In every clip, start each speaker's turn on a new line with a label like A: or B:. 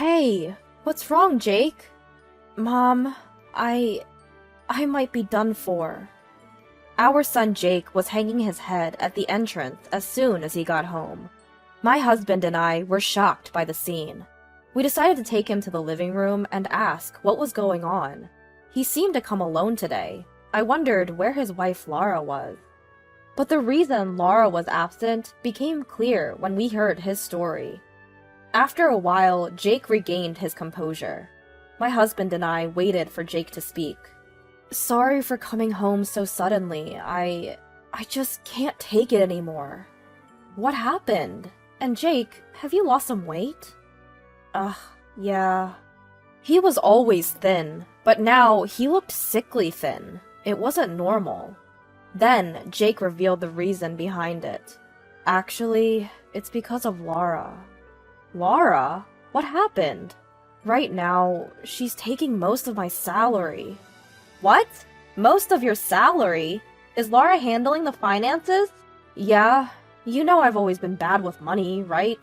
A: Hey, what's wrong, Jake? Mom, I might be done for. Our son Jake was hanging his head at the entrance as soon as he got home. My husband and I were shocked by the scene. We decided to take him to the living room and ask what was going on. He seemed to come alone today. I wondered where his wife Laura was. But the reason Laura was absent became clear when we heard his story. After a while, Jake regained his composure. My husband and I waited for Jake to speak. Sorry for coming home so suddenly. I just can't take it anymore. What happened? And Jake, have you lost some weight? Yeah. He was always thin, but now he looked sickly thin. It wasn't normal. Then Jake revealed the reason behind it. Actually, it's because of Laura. Laura? What happened? Right now, she's taking most of my salary. What? Most of your salary? Is Laura handling the finances? Yeah. You know I've always been bad with money, right?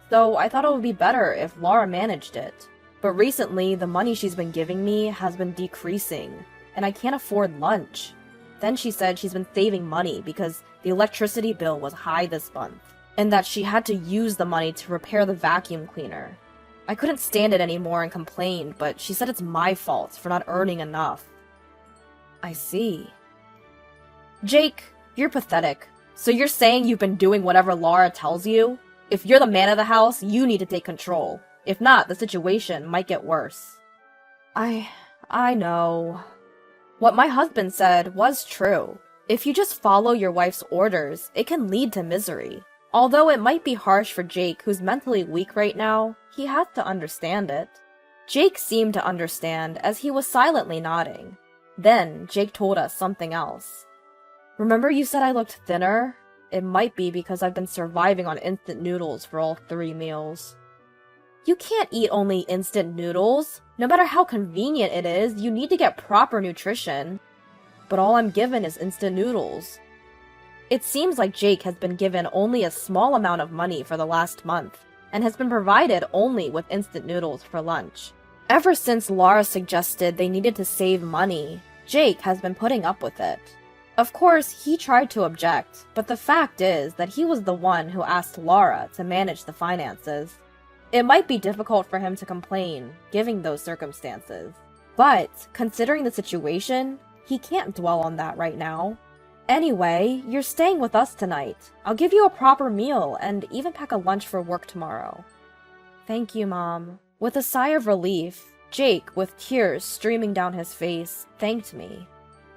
A: So I thought it would be better if Laura managed it. But recently, the money she's been giving me has been decreasing, and I can't afford lunch. Then she said she's been saving money because the electricity bill was high this month, and that she had to use the money to repair the vacuum cleaner. I couldn't stand it anymore and complained, but she said it's my fault for not earning enough. I see. Jake, you're pathetic. So you're saying you've been doing whatever Laura tells you? If you're the man of the house, you need to take control. If not, the situation might get worse. I know. What my husband said was true. If you just follow your wife's orders, it can lead to misery. Although it might be harsh for Jake, who's mentally weak right now, he has to understand it. Jake seemed to understand as he was silently nodding. Then, Jake told us something else. Remember you said I looked thinner? It might be because I've been surviving on instant noodles for all 3 meals. You can't eat only instant noodles. No matter how convenient it is, you need to get proper nutrition. But all I'm given is instant noodles. It seems like Jake has been given only a small amount of money for the last month, and has been provided only with instant noodles for lunch. Ever since Laura suggested they needed to save money, Jake has been putting up with it. Of course, he tried to object, but the fact is that he was the one who asked Laura to manage the finances. It might be difficult for him to complain, given those circumstances. But, considering the situation, he can't dwell on that right now. Anyway, you're staying with us tonight. I'll give you a proper meal and even pack a lunch for work tomorrow. Thank you, Mom. With a sigh of relief, Jake, with tears streaming down his face, thanked me.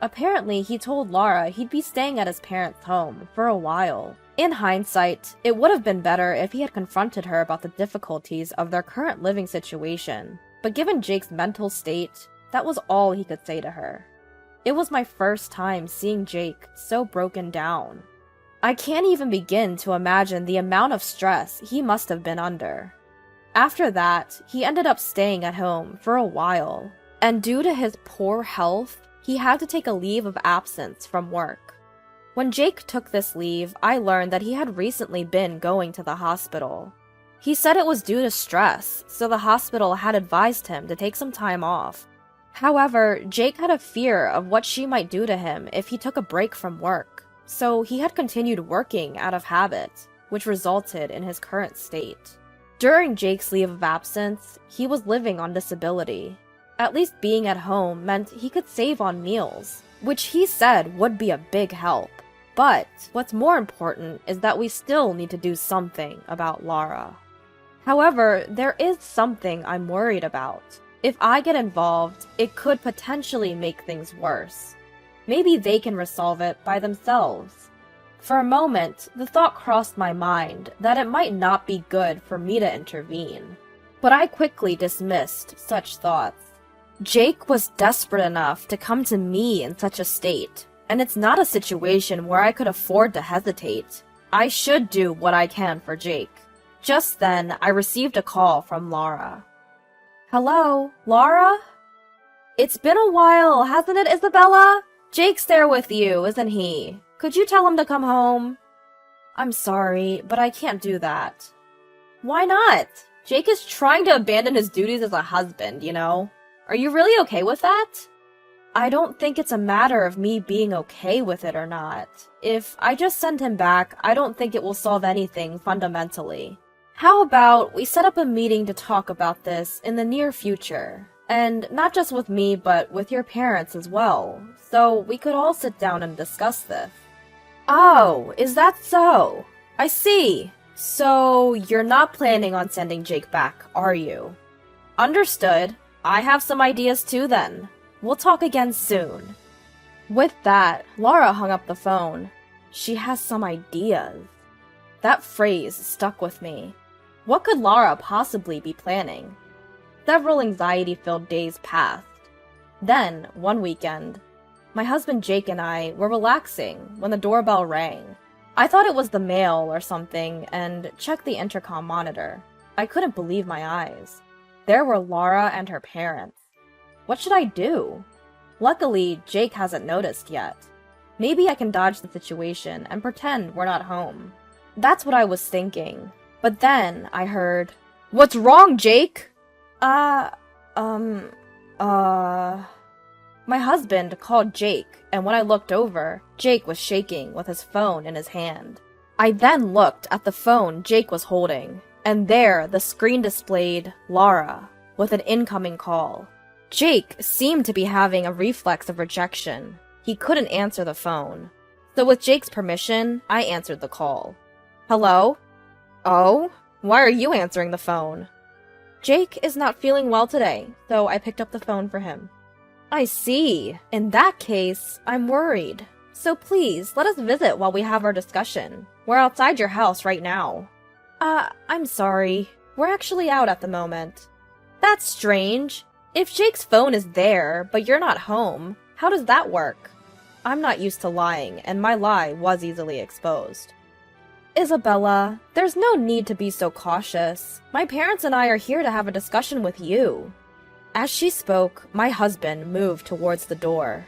A: Apparently, he told Laura he'd be staying at his parents' home for a while. In hindsight, it would have been better if he had confronted her about the difficulties of their current living situation, but given Jake's mental state, that was all he could say to her. It was my first time seeing Jake so broken down. I can't even begin to imagine the amount of stress he must have been under. After that, he ended up staying at home for a while, and due to his poor health, he had to take a leave of absence from work. When Jake took this leave, I learned that he had recently been going to the hospital. He said it was due to stress, so the hospital had advised him to take some time off. However, Jake had a fear of what she might do to him if he took a break from work, so he had continued working out of habit, which resulted in his current state. During Jake's leave of absence, he was living on disability. At least being at home meant he could save on meals, which he said would be a big help. But what's more important is that we still need to do something about Laura. However, there is something I'm worried about. If I get involved, it could potentially make things worse. Maybe they can resolve it by themselves. For a moment, the thought crossed my mind that it might not be good for me to intervene. But I quickly dismissed such thoughts. Jake was desperate enough to come to me in such a state, and it's not a situation where I could afford to hesitate. I should do what I can for Jake. Just then, I received a call from Laura. Hello, Laura? It's been a while, hasn't it, Isabella? Jake's there with you, isn't he? Could you tell him to come home? I'm sorry, but I can't do that. Why not? Jake is trying to abandon his duties as a husband, you know? Are you really okay with that? I don't think it's a matter of me being okay with it or not. If I just send him back, I don't think it will solve anything fundamentally. How about we set up a meeting to talk about this in the near future? And not just with me, but with your parents as well, so we could all sit down and discuss this. Oh, is that so? I see. So, you're not planning on sending Jake back, are you? Understood. I have some ideas too then. We'll talk again soon. With that, Laura hung up the phone. She has some ideas. That phrase stuck with me. What could Laura possibly be planning? Several anxiety-filled days passed. Then, one weekend, my husband Jake and I were relaxing when the doorbell rang. I thought it was the mail or something and checked the intercom monitor. I couldn't believe my eyes. There were Laura and her parents. What should I do? Luckily, Jake hasn't noticed yet. Maybe I can dodge the situation and pretend we're not home. That's what I was thinking. But then I heard, "What's wrong, Jake?" My husband called Jake, and when I looked over, Jake was shaking with his phone in his hand. I then looked at the phone Jake was holding, and there the screen displayed Laura with an incoming call. Jake seemed to be having a reflex of rejection. He couldn't answer the phone. So with Jake's permission, I answered the call. Hello? Oh? Why are you answering the phone? Jake is not feeling well today, so I picked up the phone for him. I see. In that case, I'm worried. So please, let us visit while we have our discussion. We're outside your house right now. I'm sorry. We're actually out at the moment. That's strange. If Jake's phone is there, but you're not home, how does that work? I'm not used to lying, and my lie was easily exposed. Isabella, there's no need to be so cautious. My parents and I are here to have a discussion with you. As she spoke, my husband moved towards the door.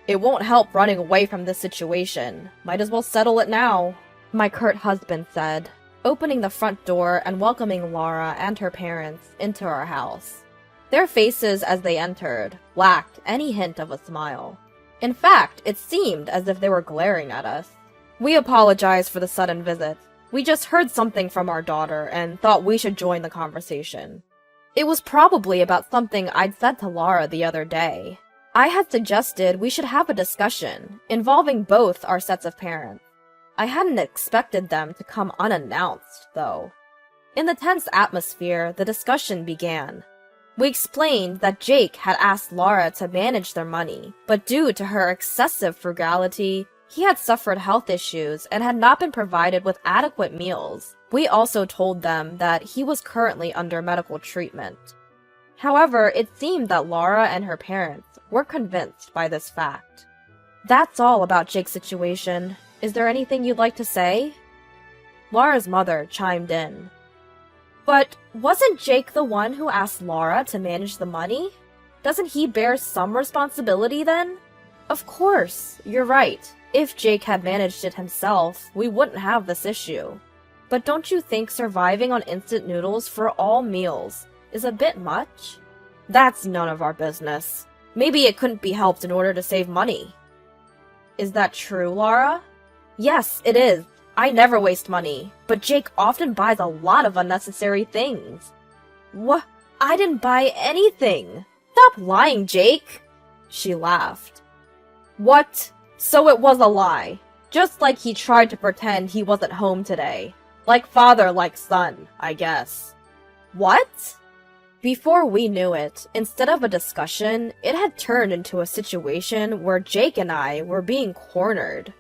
A: It won't help running away from this situation. Might as well settle it now, my curt husband said, opening the front door and welcoming Laura and her parents into our house. Their faces as they entered lacked any hint of a smile. In fact, it seemed as if they were glaring at us. We apologize for the sudden visit. We just heard something from our daughter and thought we should join the conversation. It was probably about something I'd said to Laura the other day. I had suggested we should have a discussion involving both our sets of parents. I hadn't expected them to come unannounced, though. In the tense atmosphere, the discussion began. We explained that Jake had asked Laura to manage their money, but due to her excessive frugality, he had suffered health issues and had not been provided with adequate meals. We also told them that he was currently under medical treatment. However, it seemed that Laura and her parents were convinced by this fact. That's all about Jake's situation. Is there anything you'd like to say? Laura's mother chimed in. But wasn't Jake the one who asked Laura to manage the money? Doesn't he bear some responsibility then? Of course, you're right. If Jake had managed it himself, we wouldn't have this issue. But don't you think surviving on instant noodles for all meals is a bit much? That's none of our business. Maybe it couldn't be helped in order to save money. Is that true, Laura? Yes, it is. I never waste money, but Jake often buys a lot of unnecessary things. What? I didn't buy anything. Stop lying, Jake. She laughed. What? So it was a lie. Just like he tried to pretend he wasn't home today. Like father, like son, I guess. What? Before we knew it, instead of a discussion, it had turned into a situation where Jake and I were being cornered.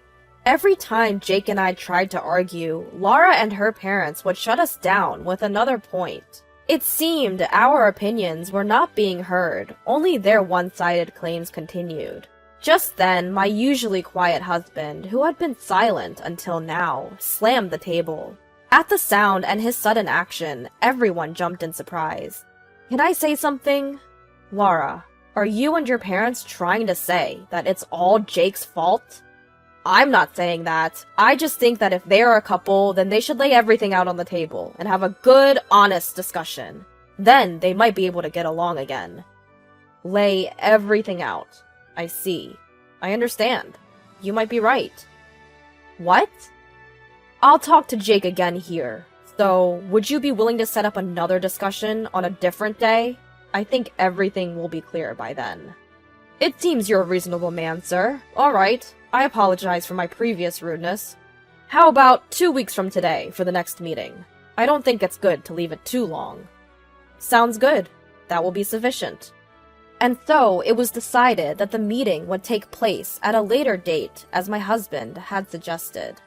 A: Every time Jake and I tried to argue, Laura and her parents would shut us down with another point. It seemed our opinions were not being heard, only their one-sided claims continued. Just then, my usually quiet husband, who had been silent until now, slammed the table. At the sound and his sudden action, everyone jumped in surprise. Can I say something? Laura, are you and your parents trying to say that it's all Jake's fault? I'm not saying that. I just think that if they are a couple, then they should lay everything out on the table and have a good, honest discussion. Then they might be able to get along again. Lay everything out. I see. I understand. You might be right. What? I'll talk to Jake again here. So, would you be willing to set up another discussion on a different day? I think everything will be clear by then. It seems you're a reasonable man, sir. Alright, I apologize for my previous rudeness. How about 2 weeks from today for the next meeting? I don't think it's good to leave it too long. Sounds good. That will be sufficient. And so, it was decided that the meeting would take place at a later date, as my husband had suggested.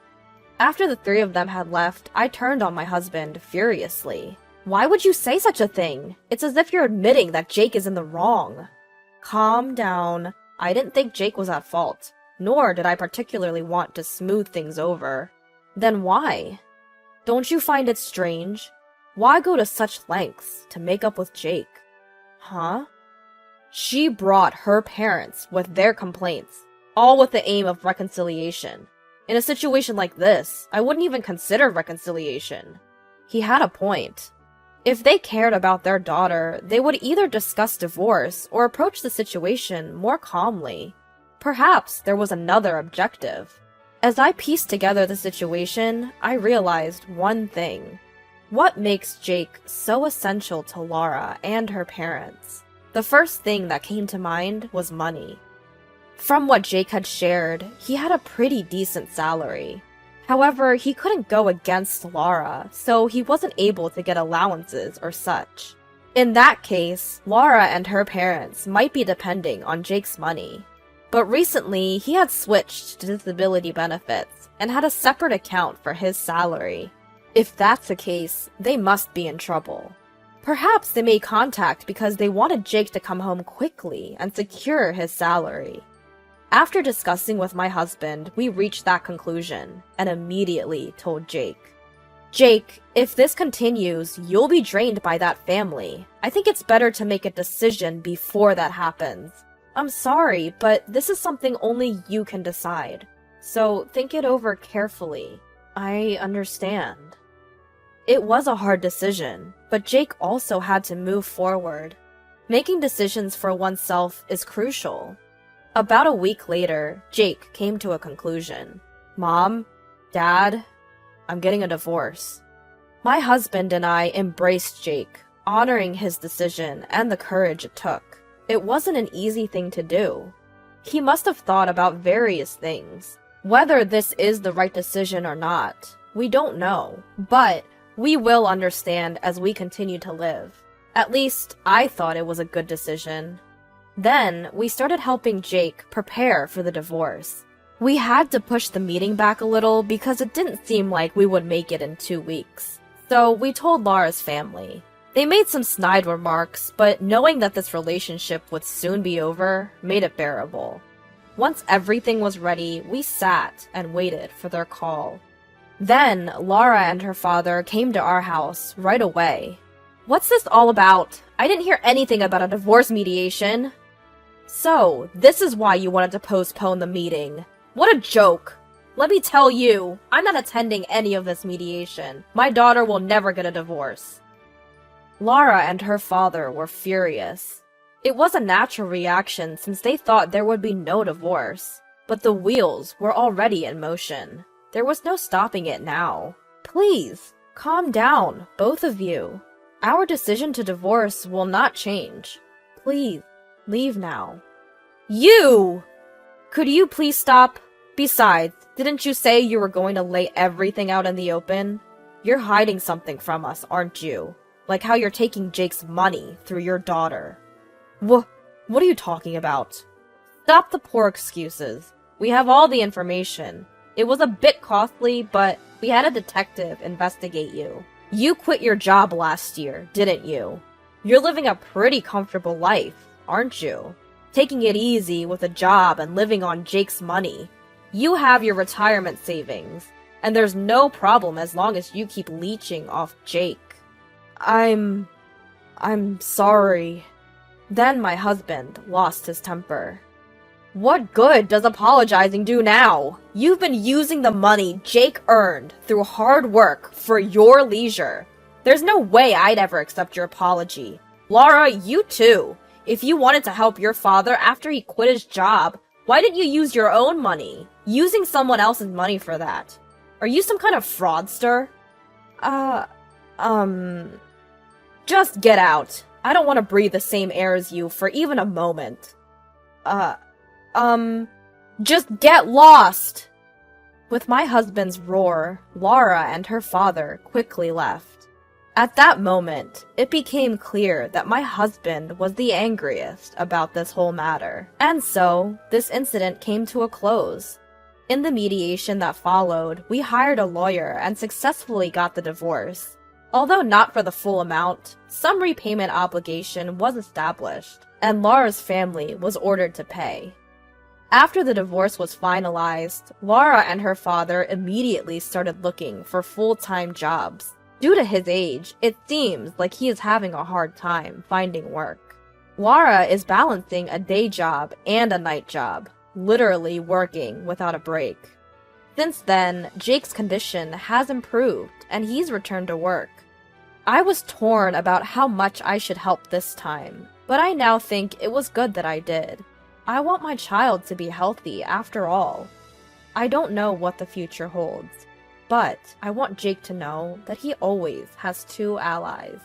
A: After the three of them had left, I turned on my husband furiously. Why would you say such a thing? It's as if you're admitting that Jake is in the wrong. Calm down. I didn't think Jake was at fault, nor did I particularly want to smooth things over. Then why? Don't you find it strange? Why go to such lengths to make up with Jake? Huh? She brought her parents with their complaints, all with the aim of reconciliation. In a situation like this, I wouldn't even consider reconciliation. He had a point. If they cared about their daughter, they would either discuss divorce or approach the situation more calmly. Perhaps there was another objective. As I pieced together the situation, I realized one thing. What makes Jake so essential to Laura and her parents? The first thing that came to mind was money. From what Jake had shared, he had a pretty decent salary. However, he couldn't go against Laura, so he wasn't able to get allowances or such. In that case, Laura and her parents might be depending on Jake's money. But recently, he had switched to disability benefits and had a separate account for his salary. If that's the case, they must be in trouble. Perhaps they made contact because they wanted Jake to come home quickly and secure his salary. After discussing with my husband, we reached that conclusion and immediately told Jake. Jake, if this continues, you'll be drained by that family. I think it's better to make a decision before that happens. I'm sorry, but this is something only you can decide. So think it over carefully. I understand. It was a hard decision, but Jake also had to move forward. Making decisions for oneself is crucial. About a week later, Jake came to a conclusion. Mom, Dad, I'm getting a divorce. My husband and I embraced Jake, honoring his decision and the courage it took. It wasn't an easy thing to do. He must have thought about various things. Whether this is the right decision or not, we don't know, but we will understand as we continue to live. At least, I thought it was a good decision. Then, we started helping Jake prepare for the divorce. We had to push the meeting back a little because it didn't seem like we would make it in 2 weeks. So, we told Laura's family. They made some snide remarks, but knowing that this relationship would soon be over made it bearable. Once everything was ready, we sat and waited for their call. Then, Laura and her father came to our house right away. What's this all about? I didn't hear anything about a divorce mediation. So, this is why you wanted to postpone the meeting. What a joke! Let me tell you, I'm not attending any of this mediation. My daughter will never get a divorce. Laura and her father were furious. It was a natural reaction since they thought there would be no divorce. But the wheels were already in motion. There was no stopping it now. Please, calm down, both of you. Our decision to divorce will not change. Please, leave now. You! Could you please stop? Besides, didn't you say you were going to lay everything out in the open? You're hiding something from us, aren't you? Like how you're taking Jake's money through your daughter. What are you talking about? Stop the poor excuses. We have all the information. It was a bit costly, but we had a detective investigate you. You quit your job last year, didn't you? You're living a pretty comfortable life, aren't you? Taking it easy with a job and living on Jake's money. You have your retirement savings, and there's no problem as long as you keep leeching off Jake. I'm sorry. Then my husband lost his temper. What good does apologizing do now? You've been using the money Jake earned through hard work for your leisure. There's no way I'd ever accept your apology. Laura, you too. If you wanted to help your father after he quit his job, why didn't you use your own money? Using someone else's money for that. Are you some kind of fraudster? Just get out. I don't want to breathe the same air as you for even a moment. Just get lost! With my husband's roar, Laura and her father quickly left. At that moment, it became clear that my husband was the angriest about this whole matter, and so, this incident came to a close. In the mediation that followed, we hired a lawyer and successfully got the divorce. Although not for the full amount, some repayment obligation was established, and Laura's family was ordered to pay. After the divorce was finalized, Laura and her father immediately started looking for full-time jobs. Due to his age, it seems like he is having a hard time finding work. Laura is balancing a day job and a night job, literally working without a break. Since then, Jake's condition has improved and he's returned to work. I was torn about how much I should help this time, but I now think it was good that I did. I want my child to be healthy after all. I don't know what the future holds, but I want Jake to know that he always has two allies.